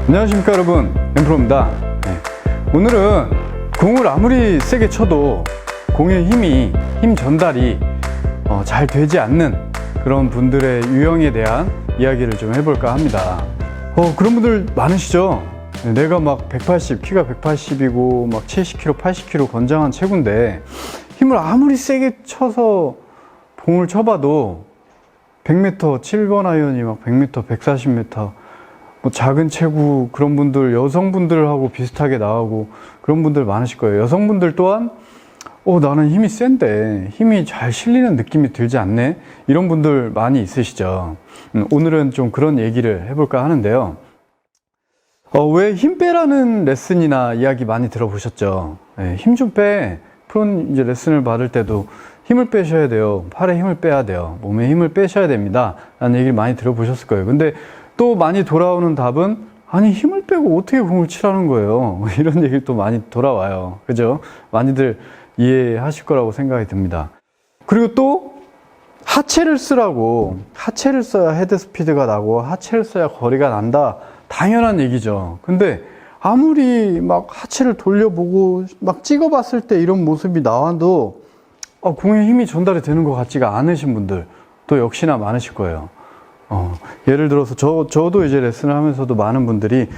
안녕하십니까 여러분, 엠프로입니다. 오늘은 공을 아무리 세게 쳐도 공의 힘 전달이 잘 되지 않는 그런 분들의 유형에 대한 이야기를 좀 해볼까 합니다. 그런 분들 많으시죠? 내가 막 180, 키가 180이고 막 70kg, 80kg 건장한 체구인데 힘을 아무리 세게 쳐서 공을 쳐봐도 100m, 7번 아이언이 막 100m, 140m 뭐 작은 체구 그런 분들, 여성분들하고 비슷하게 나가고 그런 분들 많으실 거예요. 여성분들 또한 나는 힘이 센데 힘이 잘 실리는 느낌이 들지 않네, 이런 분들 많이 있으시죠. 오늘은 좀 그런 얘기를 해볼까 하는데요. 왜 힘 빼라는 레슨이나 이야기 많이 들어보셨죠? 힘 좀 빼. 프로는 이제 레슨을 받을 때도 힘을 빼셔야 돼요. 팔에 힘을 빼야 돼요. 몸에 힘을 빼셔야 됩니다. 라는 얘기를 많이 들어보셨을 거예요. 근데 또 많이 돌아오는 답은, 아니 힘을 빼고 어떻게 공을 치라는 거예요. 이런 얘기 또 많이 돌아와요. 그죠? 많이들 이해하실 거라고 생각이 듭니다. 그리고 또 하체를 쓰라고, 하체를 써야 헤드 스피드가 나고 하체를 써야 거리가 난다, 당연한 얘기죠. 근데 아무리 막 하체를 돌려보고 막 찍어봤을 때 이런 모습이 나와도 공에 힘이 전달이 되는 것 같지가 않으신 분들 또 역시나 많으실 거예요. 예를 들어서 저도 이제 레슨을 하면서도 많은 분들이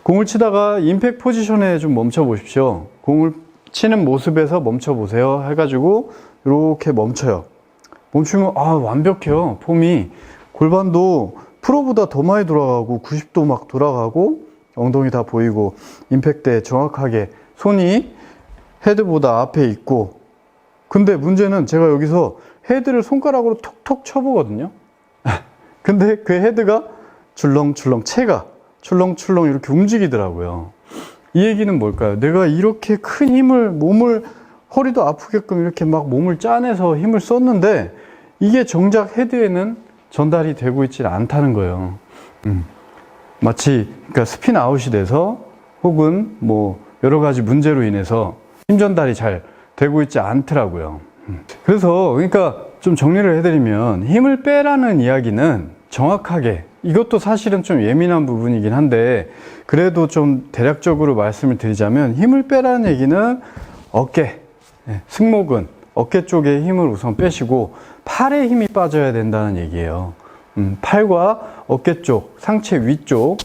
공을 치다가 임팩트 포지션에 좀 멈춰 보십시오. 공을 치는 모습에서 멈춰 보세요 해가지고 이렇게 멈춰요. 멈추면 완벽해요. 폼이 골반도 프로보다 더 많이 돌아가고 90도 막 돌아가고 엉덩이 다 보이고 임팩트에 정확하게 손이 헤드보다 앞에 있고, 근데 문제는 제가 여기서 헤드를 손가락으로 톡톡 쳐보거든요. 근데 그 헤드가 출렁출렁, 채가 출렁출렁 이렇게 움직이더라고요. 이 얘기는 뭘까요? 내가 이렇게 큰 힘을, 몸을, 허리도 아프게끔 이렇게 막 몸을 짜내서 힘을 썼는데 이게 정작 헤드에는 전달이 되고 있지 않다는 거예요. 마치 그러니까 스핀 아웃이 돼서 혹은 뭐 여러 가지 문제로 인해서 힘 전달이 잘 되고 있지 않더라고요. 그래서 그러니까 좀 정리를 해드리면, 힘을 빼라는 이야기는 정확하게, 이것도 사실은 좀 예민한 부분이긴 한데 그래도 좀 대략적으로 말씀을 드리자면, 힘을 빼라는 얘기는 어깨, 승모근, 어깨 쪽에 힘을 우선 빼시고 팔에 힘이 빠져야 된다는 얘기예요. 팔과 어깨 쪽, 상체 위쪽,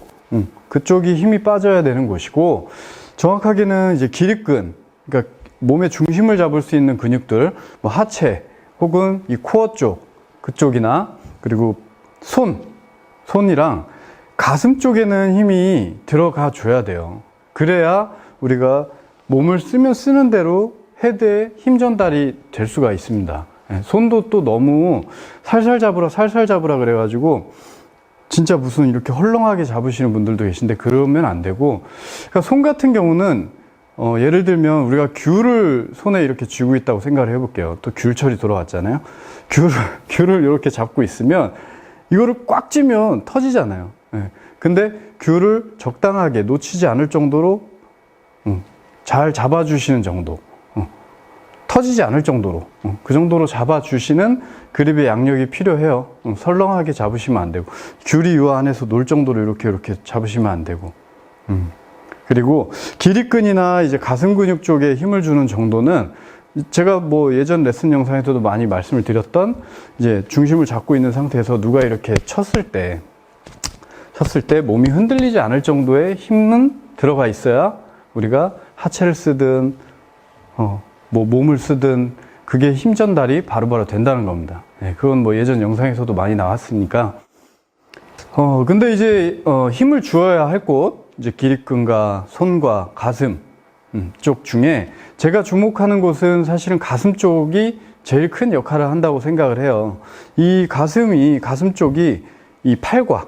그쪽이 힘이 빠져야 되는 곳이고, 정확하게는 이제 기립근, 그러니까 몸의 중심을 잡을 수 있는 근육들, 뭐 하체 혹은 이 코어 쪽, 그쪽이나 그리고 손이랑 가슴 쪽에는 힘이 들어가 줘야 돼요. 그래야 우리가 몸을 쓰는 대로 헤드에 힘 전달이 될 수가 있습니다. 손도 또 너무 살살 잡으라 그래가지고 진짜 무슨 이렇게 헐렁하게 잡으시는 분들도 계신데 그러면 안 되고, 그러니까 손 같은 경우는 예를 들면 우리가 귤을 손에 이렇게 쥐고 있다고 생각을 해볼게요. 또 귤철이 돌아왔잖아요. 귤을 이렇게 잡고 있으면 이거를 꽉 쥐면 터지잖아요. 근데 귤을 적당하게 놓치지 않을 정도로 잘 잡아주시는 정도, 터지지 않을 정도로, 그 정도로 잡아주시는 그립의 양력이 필요해요. 설렁하게 잡으시면 안 되고, 귤이 이 안에서 놀 정도로 이렇게 잡으시면 안 되고, 그리고 기립근이나 이제 가슴 근육 쪽에 힘을 주는 정도는 제가 뭐 예전 레슨 영상에서도 많이 말씀을 드렸던, 이제 중심을 잡고 있는 상태에서 누가 이렇게 쳤을 때 몸이 흔들리지 않을 정도의 힘은 들어가 있어야 우리가 하체를 쓰든 뭐 몸을 쓰든 그게 힘 전달이 바로바로 된다는 겁니다. 그건 뭐 예전 영상에서도 많이 나왔으니까. 근데 이제 힘을 주어야 할 곳, 이제 기립근과 손과 가슴 쪽 중에 제가 주목하는 곳은 사실은 가슴 쪽이 제일 큰 역할을 한다고 생각을 해요. 이 가슴 쪽이 이 팔과,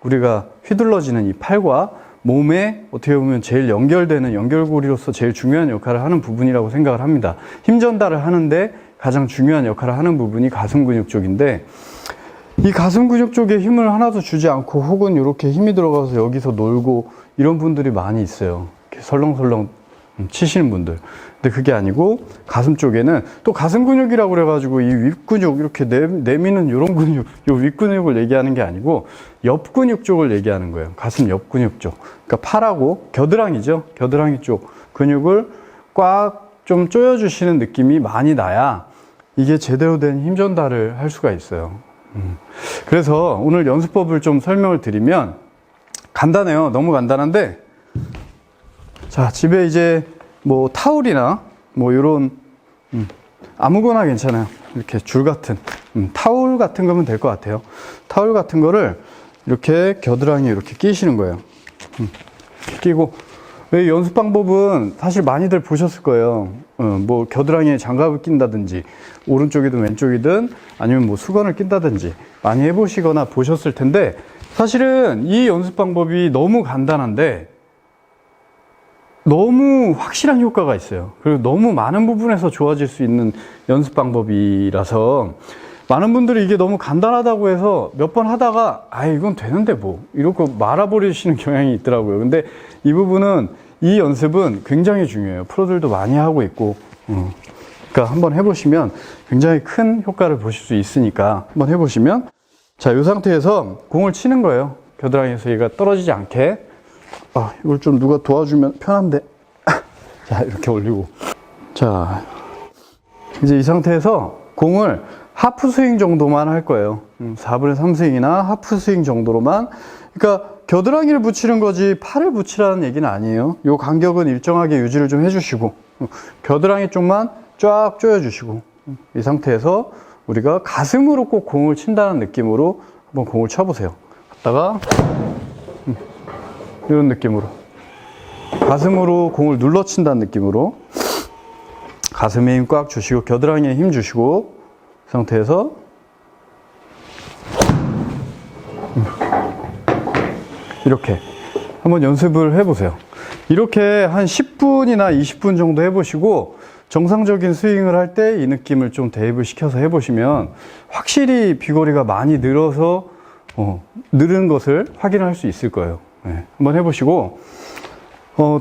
우리가 휘둘러지는 이 팔과 몸에 어떻게 보면 제일 연결되는 연결고리로서 제일 중요한 역할을 하는 부분이라고 생각을 합니다. 힘 전달을 하는데 가장 중요한 역할을 하는 부분이 가슴 근육 쪽인데, 이 가슴 근육 쪽에 힘을 하나도 주지 않고 혹은 이렇게 힘이 들어가서 여기서 놀고 이런 분들이 많이 있어요. 이렇게 설렁설렁 치시는 분들. 근데 그게 아니고 가슴 쪽에는 또 가슴 근육이라고 그래가지고 이 윗근육 이렇게 내미는 이런 근육, 이 윗근육을 얘기하는 게 아니고 옆 근육 쪽을 얘기하는 거예요. 가슴 옆 근육 쪽. 그러니까 팔하고 겨드랑이죠. 겨드랑이 쪽 근육을 꽉 좀 조여주시는 느낌이 많이 나야 이게 제대로 된 힘 전달을 할 수가 있어요. 그래서 오늘 연습법을 좀 설명을 드리면 간단해요. 너무 간단한데, 자, 집에 이제 뭐 타올이나 뭐 이런 아무거나 괜찮아요. 이렇게 줄 같은 타올 같은 거면 될 것 같아요. 타올 같은 거를 이렇게 겨드랑이에 이렇게 끼시는 거예요. 끼고, 이 연습 방법은 사실 많이들 보셨을 거예요. 뭐 겨드랑이에 장갑을 낀다든지 오른쪽이든 왼쪽이든 아니면 뭐 수건을 낀다든지 많이 해보시거나 보셨을 텐데, 사실은 이 연습 방법이 너무 간단한데 너무 확실한 효과가 있어요. 그리고 너무 많은 부분에서 좋아질 수 있는 연습 방법이라서 많은 분들이 이게 너무 간단하다고 해서 몇 번 하다가 아 이건 되는데 뭐 이러고 말아버리시는 경향이 있더라고요. 근데 이 부분은, 이 연습은 굉장히 중요해요. 프로들도 많이 하고 있고, 그러니까 한번 해보시면 굉장히 큰 효과를 보실 수 있으니까 한번 해보시면, 자, 이 상태에서 공을 치는 거예요. 겨드랑이에서 얘가 떨어지지 않게. 아, 이걸 좀 누가 도와주면 편한데. 자, 이렇게 올리고. 자, 이제 이 상태에서 공을 하프 스윙 정도만 할 거예요. 4분의 3 스윙이나 하프 스윙 정도로만. 그러니까 겨드랑이를 붙이는 거지 팔을 붙이라는 얘기는 아니에요. 요 간격은 일정하게 유지를 좀 해주시고, 겨드랑이 쪽만 쫙 조여주시고, 이 상태에서 우리가 가슴으로 꼭 공을 친다는 느낌으로 한번 공을 쳐보세요. 갔다가 이런 느낌으로 가슴으로 공을 눌러 친다는 느낌으로 가슴에 힘 꽉 주시고 겨드랑이에 힘 주시고, 이 상태에서 이렇게 한번 연습을 해보세요. 이렇게 한 10분이나 20분 정도 해보시고 정상적인 스윙을 할 때 이 느낌을 좀 대입을 시켜서 해보시면 확실히 비거리가 많이 늘어서 늘은 것을 확인할 수 있을 거예요. 네, 한번 해보시고,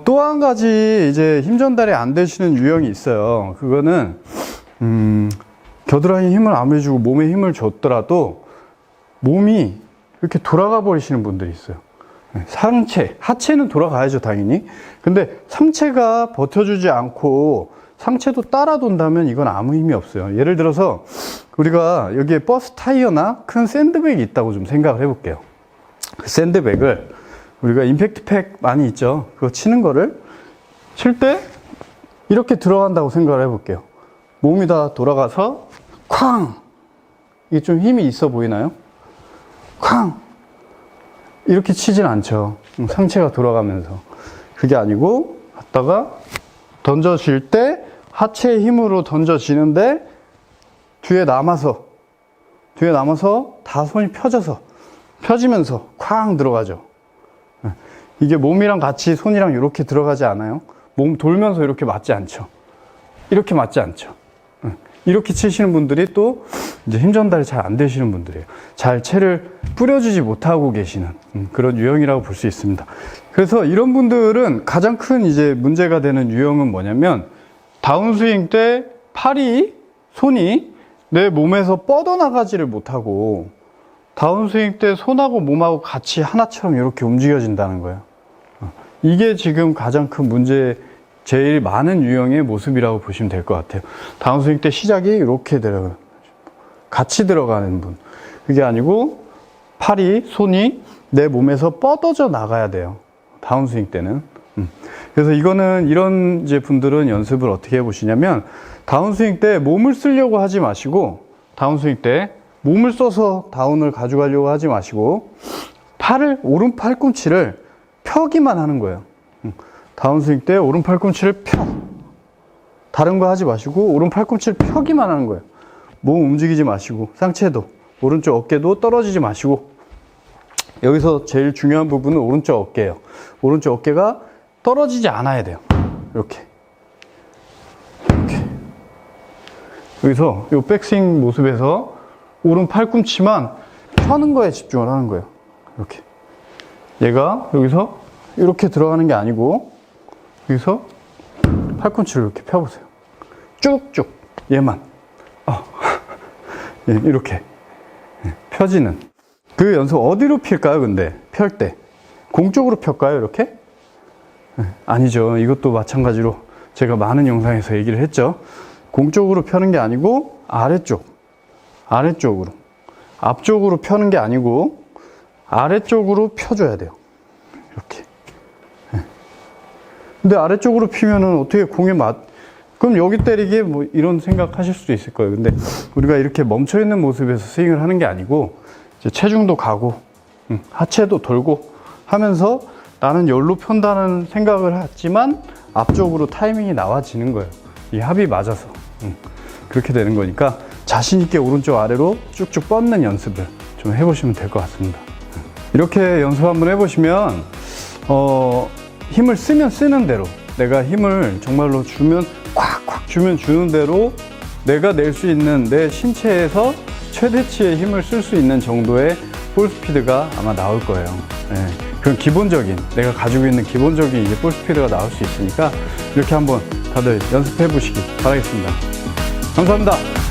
또 한 가지 이제 힘 전달이 안 되시는 유형이 있어요. 그거는 겨드랑이 힘을 아무리 주고 몸에 힘을 줬더라도 몸이 이렇게 돌아가 버리시는 분들이 있어요. 상체, 하체는 돌아가야죠, 당연히. 근데 상체가 버텨주지 않고 상체도 따라 돈다면 이건 아무 힘이 없어요. 예를 들어서 우리가 여기에 버스 타이어나 큰 샌드백이 있다고 좀 생각을 해볼게요. 그 샌드백을 우리가 임팩트 팩 많이 있죠. 그거 치는 거를 칠 때 이렇게 들어간다고 생각을 해볼게요. 몸이 다 돌아가서 쾅! 이게 좀 힘이 있어 보이나요? 쾅! 이렇게 치진 않죠. 상체가 돌아가면서. 그게 아니고 갔다가 던져질 때 하체의 힘으로 던져지는데 뒤에 남아서 다 손이 펴지면서 쾅 들어가죠. 이게 몸이랑 같이 손이랑 이렇게 들어가지 않아요. 몸 돌면서 이렇게 맞지 않죠. 이렇게 맞지 않죠. 이렇게 치시는 분들이 또 이제 힘 전달이 잘 안 되시는 분들이에요. 잘 채를 뿌려주지 못하고 계시는 그런 유형이라고 볼 수 있습니다. 그래서 이런 분들은 가장 큰 이제 문제가 되는 유형은 뭐냐면, 다운스윙 때 손이 내 몸에서 뻗어나가지를 못하고 다운스윙 때 손하고 몸하고 같이 하나처럼 이렇게 움직여진다는 거예요. 이게 지금 가장 큰 문제, 제일 많은 유형의 모습이라고 보시면 될 것 같아요. 다운스윙 때 시작이 이렇게 들어가요. 같이 들어가는 분. 그게 아니고 손이 내 몸에서 뻗어져 나가야 돼요. 다운스윙 때는. 그래서 이런 이제 분들은 연습을 어떻게 해보시냐면, 다운스윙 때 몸을 쓰려고 하지 마시고, 다운스윙 때 몸을 써서 다운을 가져가려고 하지 마시고, 오른 팔꿈치를 펴기만 하는 거예요. 다운스윙 때 오른 팔꿈치를 다른 거 하지 마시고 오른 팔꿈치를 펴기만 하는 거예요. 몸 움직이지 마시고, 상체도 오른쪽 어깨도 떨어지지 마시고, 여기서 제일 중요한 부분은 오른쪽 어깨예요. 오른쪽 어깨가 떨어지지 않아야 돼요. 이렇게 여기서 이 백스윙 모습에서 오른 팔꿈치만 펴는 거에 집중을 하는 거예요. 이렇게 얘가 여기서 이렇게 들어가는 게 아니고 여기서 팔꿈치를 이렇게 펴보세요. 쭉쭉 얘만 예, 이렇게 펴지는 그 연습 어디로 필까요? 근데 펼 때 공 쪽으로 펼까요? 이렇게? 아니죠. 이것도 마찬가지로 제가 많은 영상에서 얘기를 했죠. 공 쪽으로 펴는 게 아니고 아래쪽으로 앞쪽으로 펴는 게 아니고 아래쪽으로 펴줘야 돼요. 이렇게. 근데 아래쪽으로 피면은 어떻게 공에 그럼 여기 때리기에 뭐 이런 생각 하실 수도 있을 거예요. 근데 우리가 이렇게 멈춰 있는 모습에서 스윙을 하는 게 아니고 이제 체중도 가고 하체도 돌고 하면서 나는 여기로 편다는 생각을 했지만 앞쪽으로 타이밍이 나와지는 거예요. 이 합이 맞아서 그렇게 되는 거니까 자신 있게 오른쪽 아래로 쭉쭉 뻗는 연습을 좀 해보시면 될 것 같습니다. 이렇게 연습 한번 해보시면 힘을 쓰면 쓰는 대로 내가 힘을 정말로 주면 콱콱 주면 주는 대로 내가 낼 수 있는 내 신체에서 최대치의 힘을 쓸 수 있는 정도의 볼 스피드가 아마 나올 거예요. 네. 그런 기본적인 내가 가지고 있는 기본적인 이제 볼 스피드가 나올 수 있으니까 이렇게 한번 다들 연습해 보시기 바라겠습니다. 감사합니다.